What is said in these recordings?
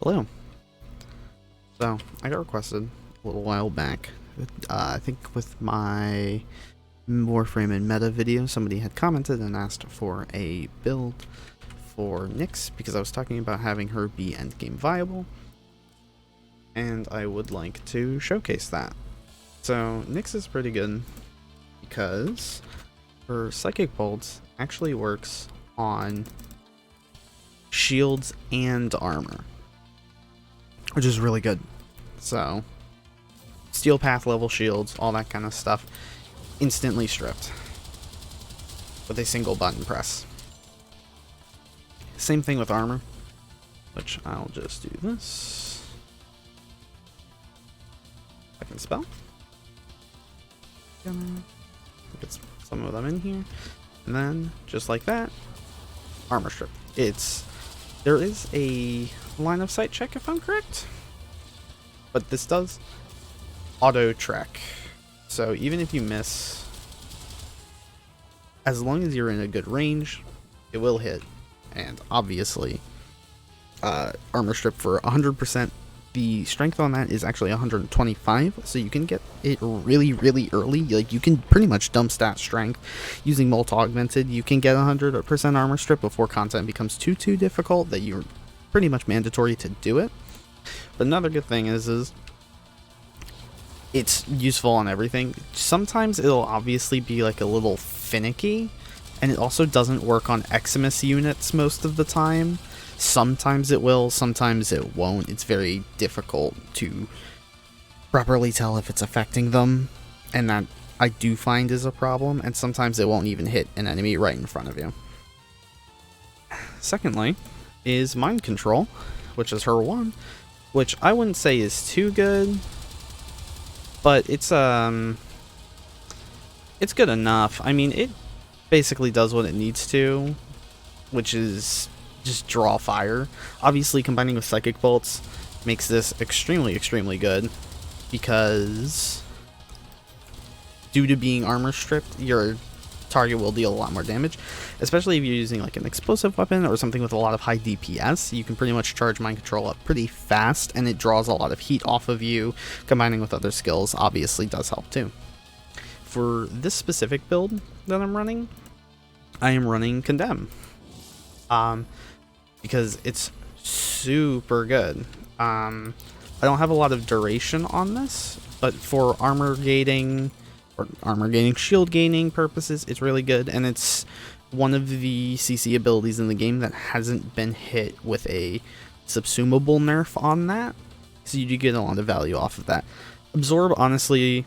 Hello. So, I got requested a little while back. I think with my Warframe and meta video, somebody had commented and asked for a build for Nyx because I was talking about having her be endgame viable, and I would like to showcase that. So, Nyx is pretty good because her Psychic Bolts actually works on shields and armor, which is really good. So, steel path level shields, all that kind of stuff, instantly stripped with a single button press. Same thing with armor, which I'll just do this. I can spell. Gonna get some of them in here, and then just like that, armor strip. There is a line of sight check if I'm correct, but this does auto trek. So even if you miss, as long as you're in a good range, it will hit. And obviously, armor strip for 100%. The strength on that is actually 125, so you can get it really, really early. Like, you can pretty much dump stat strength using Molt Augmented. You can get 100% armor strip before content becomes too difficult that you're pretty much mandatory to do it. But another good thing is it's useful on everything. Sometimes it'll obviously be like a little finicky, and it also doesn't work on Eximus units most of the time. Sometimes it will, sometimes it won't. It's very difficult to properly tell if it's affecting them, and that I do find is a problem, and sometimes it won't even hit an enemy right in front of you. Secondly is Mind Control, which is her one, which I wouldn't say is too good, but it's good enough. I mean, it basically does what it needs to, which is just draw fire. Obviously, combining with Psychic Bolts makes this extremely good, because due to being armor stripped, your target will deal a lot more damage, especially if you're using like an explosive weapon or something with a lot of high DPS. You can pretty much charge Mind Control up pretty fast, and it draws a lot of heat off of you. Combining with other skills obviously does help too. For this specific build that I'm running, I am running Condemn, because it's super good. I don't have a lot of duration on this, but for armor gating or shield gaining purposes, it's really good, and it's one of the CC abilities in the game that hasn't been hit with a subsumable nerf on that, so you do get a lot of value off of that. Absorb, honestly,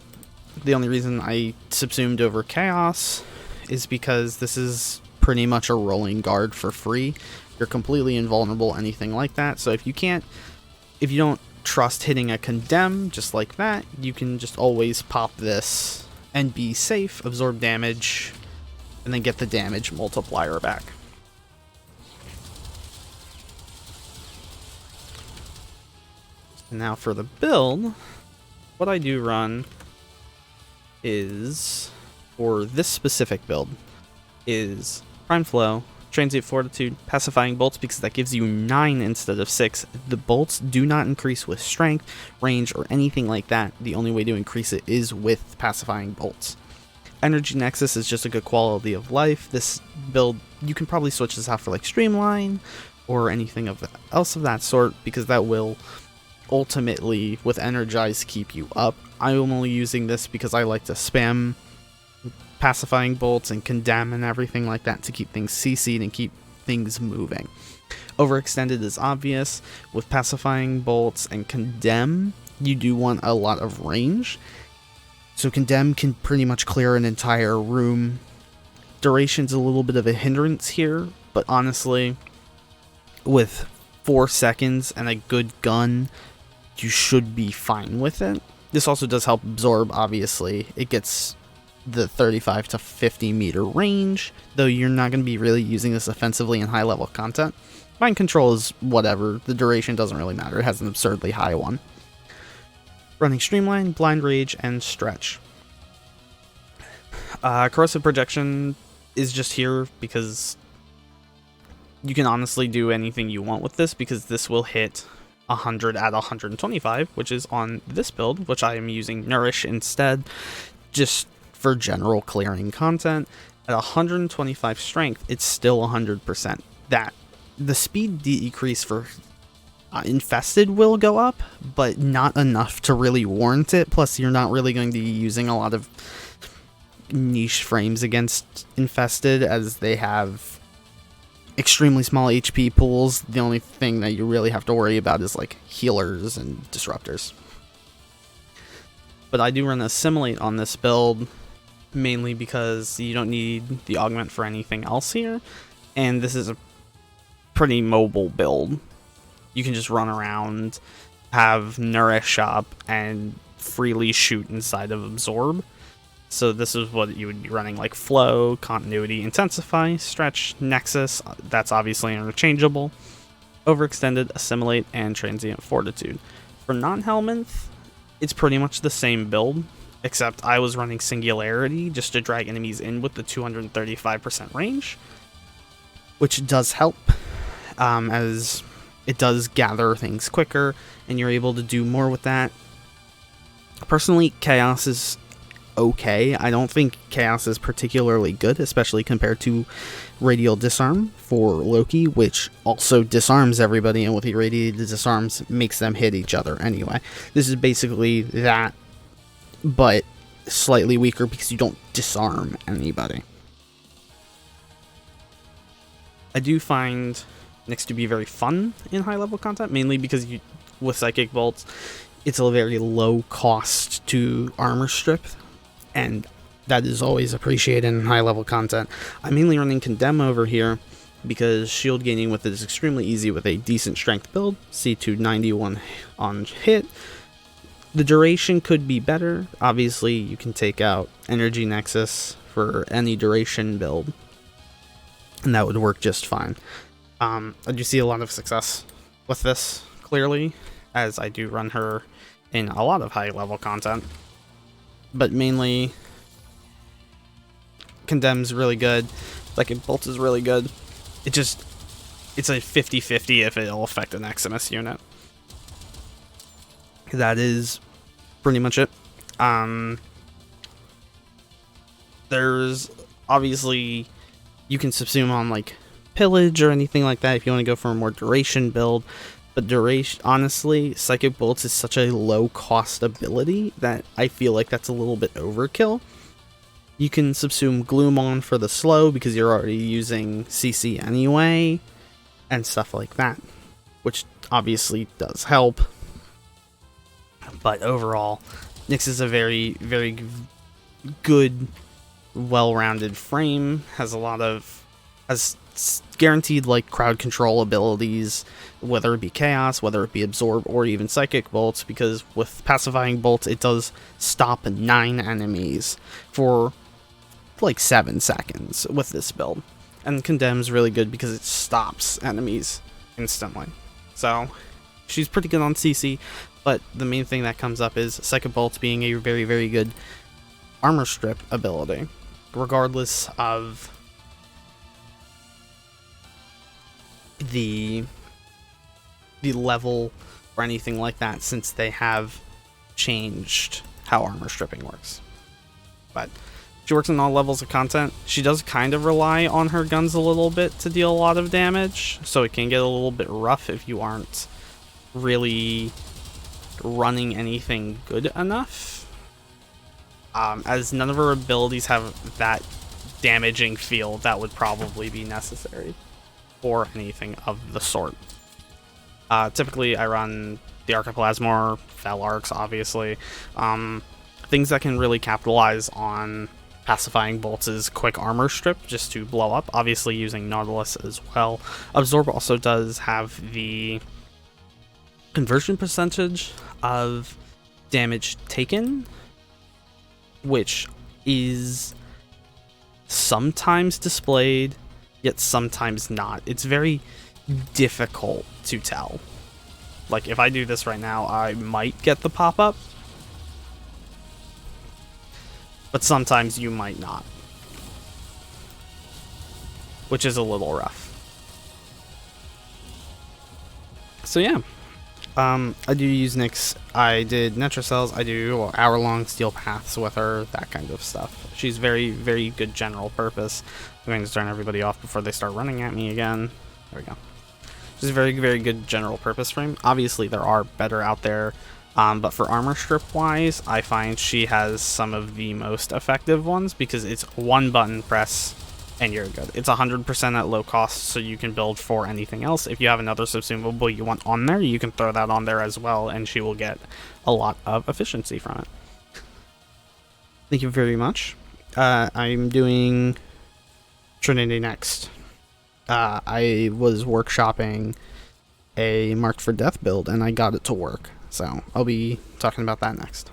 the only reason I subsumed over Chaos is because this is pretty much a rolling guard for free. You're completely invulnerable, anything like that. So if you don't trust hitting a Condemn just like that, you can just always pop this and be safe, absorb damage, and then get the damage multiplier back. And now for the build, what I do run is, for this specific build, is Prime Flow, Transient Fortitude, Pacifying Bolts, because that gives you 9 instead of 6. The bolts do not increase with strength, range, or anything like that. The only way to increase it is with Pacifying Bolts. Energy Nexus is just a good quality of life. This build, you can probably switch this out for like Streamline or anything else of that sort, because that will ultimately, with Energize, keep you up. I'm only using this because I like to spam Pacifying Bolts and Condemn and everything like that to keep things CC'd and keep things moving. Overextended is obvious. With Pacifying Bolts and Condemn, you do want a lot of range. So Condemn can pretty much clear an entire room. Duration's a little bit of a hindrance here, but honestly, with 4 seconds and a good gun, you should be fine with it. This also does help absorb, obviously. It gets the 35 to 50 meter range, though you're not going to be really using this offensively in high level content. Mind Control is whatever, the duration doesn't really matter, it has an absurdly high one. Running Streamline, Blind Rage, and Stretch. Corrosive Projection is just here because you can honestly do anything you want with this, because this will hit 100 at 125, which is on this build, which I am using Nourish instead, just for general clearing content. At 125 strength, it's still 100%. That the speed decrease for infested will go up, but not enough to really warrant it. Plus, you're not really going to be using a lot of niche frames against infested, as they have extremely small HP pools. The only thing that you really have to worry about is like healers and disruptors. But I do run Assimilate on this build, mainly because you don't need the augment for anything else here, and this is a pretty mobile build. You can just run around, have Nourish up, and freely shoot inside of Absorb. So this is what you would be running, like Flow, Continuity, Intensify, Stretch, Nexus, that's obviously interchangeable, Overextended, Assimilate, and Transient Fortitude. For non-Helminth, it's pretty much the same build, except I was running Singularity just to drag enemies in with the 235% range, which does help, as it does gather things quicker, and you're able to do more with that. Personally, Chaos is okay. I don't think Chaos is particularly good, especially compared to Radial Disarm for Loki, which also disarms everybody, and with irradiated disarms makes them hit each other anyway. This is basically that, but slightly weaker because you don't disarm anybody. I do find Nyx to be very fun in high level content, mainly because with Psychic Bolts, it's a very low cost to armor strip, and that is always appreciated in high level content. I'm mainly running Condemn over here because shield gaining with it is extremely easy with a decent strength build, C291 on hit. The duration could be better. Obviously, you can take out Energy Nexus for any duration build, and that would work just fine. I do see a lot of success with this, clearly, as I do run her in a lot of high level content. But mainly, Condemn's really good, Psychic Bolt is really good. It's a 50-50 if it'll affect an Eximus unit. That is pretty much it. There's obviously, you can subsume on like Pillage or anything like that if you want to go for a more duration build, but duration, honestly, Psychic Bolts is such a low cost ability that I feel like that's a little bit overkill. You can subsume Gloom on for the slow because you're already using CC anyway, and stuff like that, which obviously does help. But overall, Nyx is a very, very good, well-rounded frame, has guaranteed like crowd control abilities, whether it be Chaos, whether it be Absorb, or even Psychic Bolts, because with Pacifying Bolts it does stop 9 enemies for like 7 seconds with this build. And Condemn's really good because it stops enemies instantly. So she's pretty good on CC, but the main thing that comes up is Psychic Bolts being a very, very good armor strip ability, regardless of the level or anything like that, since they have changed how armor stripping works. But she works in all levels of content. She does kind of rely on her guns a little bit to deal a lot of damage, so it can get a little bit rough if you aren't really running anything good enough. As none of her abilities have that damaging feel that would probably be necessary or anything of the sort. Typically, I run the Archiplasmor, Fel Arcs, obviously. Things that can really capitalize on Pacifying Bolts' quick armor strip just to blow up, obviously using Nautilus as well. Absorb also does have the conversion percentage of damage taken, which is sometimes displayed, yet sometimes not. It's very difficult to tell. Like, if I do this right now, I might get the pop-up, but sometimes you might not, which is a little rough. So yeah, I do use Nyx. I did Netra Cells. I do hour-long steel paths with her, that kind of stuff. She's very, very good general purpose. I'm going to turn everybody off before they start running at me again. There we go. She's a very, very good general purpose frame. Obviously, there are better out there, but for armor strip-wise, I find she has some of the most effective ones because it's one button press and you're good. It's 100% at low cost, so you can build for anything else. If you have another subsumable you want on there, you can throw that on there as well, and she will get a lot of efficiency from it. Thank you very much. I'm doing Trinity next. I was workshopping a Marked for Death build, and I got it to work, so I'll be talking about that next.